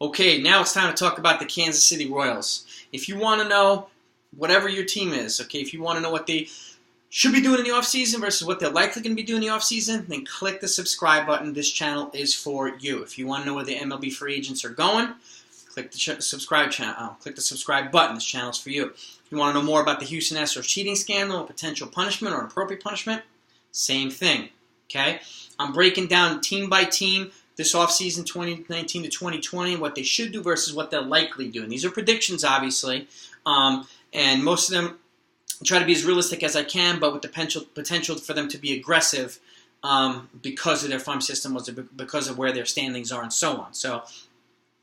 Okay, now it's time to talk about the Kansas City Royals. If you want to know whatever your team is, okay, if you want to know what they should be doing in the offseason versus what they're likely going to be doing in the offseason, then click the subscribe button. This channel is for you. If you want to know where the MLB free agents are going, click the subscribe channel. Click the subscribe button. This channel is for you. If you want to know more about the Houston Astros cheating scandal, a potential punishment or an appropriate punishment, same thing. Okay, I'm breaking down team by team this offseason 2019 to 2020, what they should do versus what they're likely doing. These are predictions, obviously, and most of them try to be as realistic as I can, but with the potential for them to be aggressive because of their farm system, because of where their standings are, and so on. So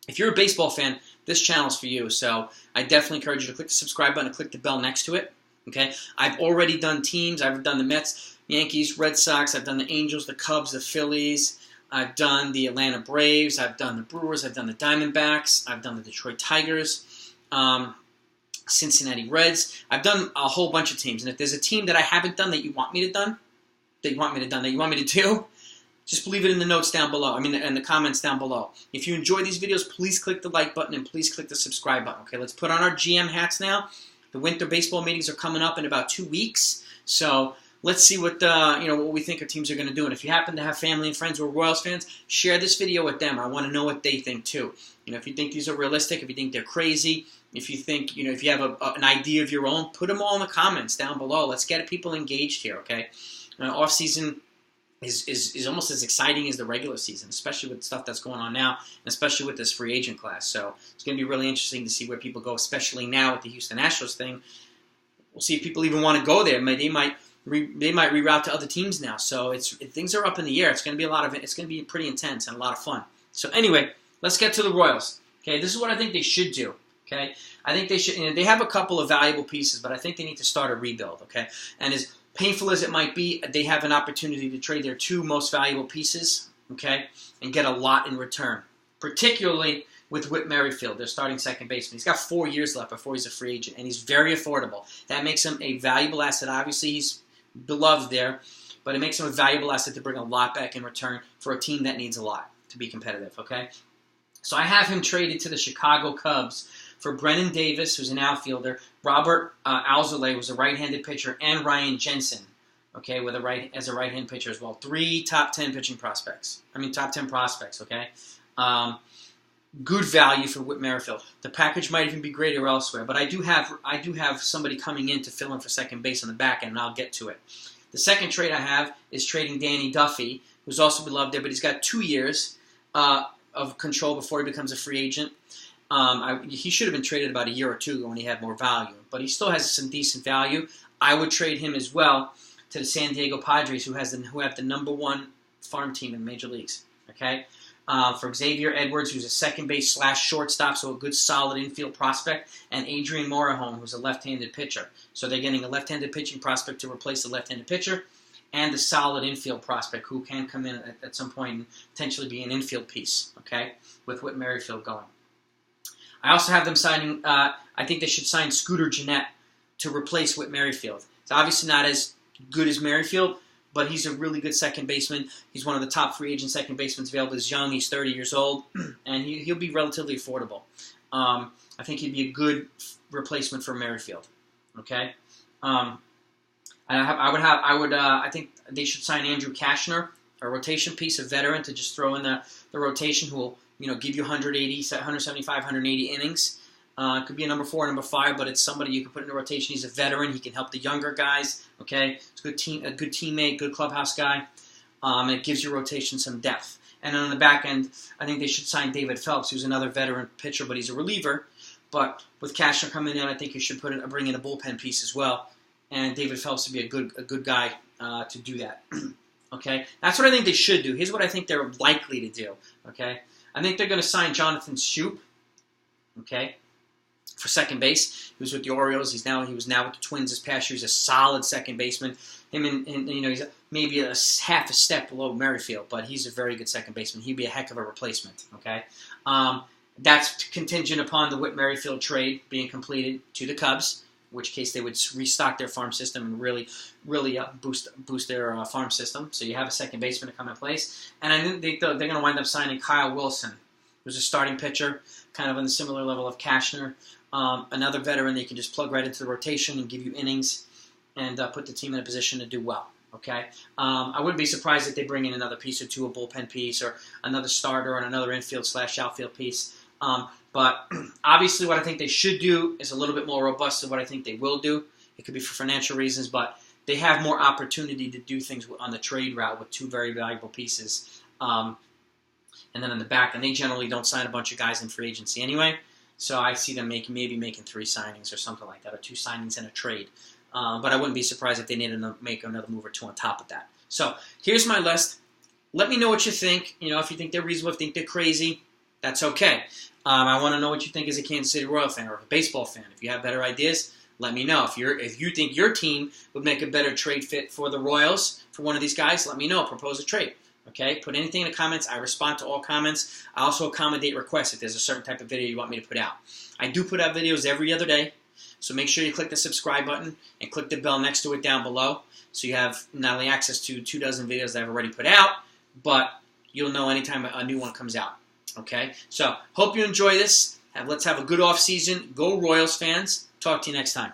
if you're a baseball fan, this channel is for you. So I definitely encourage you to click the subscribe button and click the bell next to it. Okay, I've already done teams. I've done the Mets, Yankees, Red Sox. I've done the Angels, the Cubs, the Phillies. I've done the Atlanta Braves. I've done the Brewers. I've done the Diamondbacks. I've done the Detroit Tigers, Cincinnati Reds. I've done a whole bunch of teams. And if there's a team that I haven't done that you want me to do, just leave it in the notes down below. In the comments down below. If you enjoy these videos, please click the like button and please click the subscribe button. Okay, let's put on our GM hats now. The winter baseball meetings are coming up in about 2 weeks, so let's see what what we think our teams are going to do. And if you happen to have family and friends who are Royals fans, share this video with them. I want to know what they think too. If you think these are realistic, if you think they're crazy, if you think if you have an idea of your own, put them all in the comments down below. Let's get people engaged here. Okay, off season is almost as exciting as the regular season, especially with stuff that's going on now, and especially with this free agent class. So it's going to be really interesting to see where people go, especially now with the Houston Astros thing. We'll see if people even want to go there. They might reroute to other teams now. So things are up in the air. It's going to be it's going to be pretty intense and a lot of fun. So anyway, let's get to the Royals. Okay, this is what I think they should do. Okay, I think they should. They have a couple of valuable pieces, but I think they need to start a rebuild. Okay, and as painful as it might be, they have an opportunity to trade their two most valuable pieces, okay, and get a lot in return, particularly with Whit Merrifield, their starting second baseman. He's got 4 years left before he's a free agent, and he's very affordable. That makes him a valuable asset. Obviously, he's beloved there, but it makes him a valuable asset to bring a lot back in return for a team that needs a lot to be competitive, okay? So I have him traded to the Chicago Cubs for Brennan Davis, who's an outfielder, Robert Alzolay, who's a right-handed pitcher, and Ryan Jensen, okay, as a right-hand pitcher as well. 3 top 10 prospects, okay? Good value for Whit Merrifield. The package might even be greater elsewhere, but I do have somebody coming in to fill in for second base on the back end, and I'll get to it. The second trade I have is trading Danny Duffy, who's also beloved there, but he's got 2 years of control before he becomes a free agent. He should have been traded about a year or two ago when he had more value, but he still has some decent value. I would trade him as well to the San Diego Padres, who have the #1 farm team in major leagues. Okay, for Xavier Edwards, who's a second base / shortstop, so a good solid infield prospect, and Adrian Morejon, who's a left-handed pitcher. So they're getting a left-handed pitching prospect to replace the left-handed pitcher, and a solid infield prospect who can come in at some point and potentially be an infield piece. Okay, with Whit Merrifield going. I also have them signing, I think they should sign Scooter Gennett to replace Whit Merrifield. It's obviously not as good as Merrifield, but he's a really good second baseman. He's one of the top free agent second basemen available. He's young, he's 30 years old, and he'll be relatively affordable. I think he'd be a good replacement for Merrifield. Okay? I think they should sign Andrew Kashner, a rotation piece, a veteran, to just throw in the rotation who will give you 175, 180 innings. It could be a number 4, number 5, but it's somebody you can put in a rotation. He's a veteran. He can help the younger guys. Okay, it's a good teammate, good clubhouse guy. And it gives your rotation some depth. And on the back end, I think they should sign David Phelps, who's another veteran pitcher, but he's a reliever. But with Kashner coming in, I think you should bring in a bullpen piece as well. And David Phelps would be a good guy to do that. Okay, that's what I think they should do. Here's what I think they're likely to do. Okay. I think they're going to sign Jonathan Schoop, okay, for second base. He was with the Orioles. He was now with the Twins this past year. He's a solid second baseman. He's maybe half a step below Merrifield, but he's a very good second baseman. He'd be a heck of a replacement, okay. That's contingent upon the Whit Merrifield trade being completed to the Cubs, in which case they would restock their farm system and really boost their farm system. So you have a second baseman to come in place. And I think they're going to wind up signing Kyle Wilson who's a starting pitcher, kind of on the similar level of Cashner. Another veteran they can just plug right into the rotation and give you innings and put the team in a position to do well. Okay, I wouldn't be surprised if they bring in another piece or two, a bullpen piece, or another starter and another infield/outfield piece. But obviously what I think they should do is a little bit more robust than what I think they will do. It could be for financial reasons, but they have more opportunity to do things on the trade route with two very valuable pieces. And then in the back, and they generally don't sign a bunch of guys in free agency anyway. So I see them maybe making 3 signings or something like that, or 2 signings in a trade. But I wouldn't be surprised if they needed to make another move or 2 on top of that. So here's my list. Let me know what you think. If you think they're reasonable, if you think they're crazy, that's okay. I want to know what you think as a Kansas City Royal fan or a baseball fan. If you have better ideas, let me know. If you think your team would make a better trade fit for the Royals, for one of these guys, let me know. Propose a trade. Okay? Put anything in the comments. I respond to all comments. I also accommodate requests if there's a certain type of video you want me to put out. I do put out videos every other day, so make sure you click the subscribe button and click the bell next to it down below so you have not only access to 2 dozen videos that I've already put out, but you'll know anytime a new one comes out. Okay? So, hope you enjoy this. Let's have a good off season. Go Royals fans. Talk to you next time.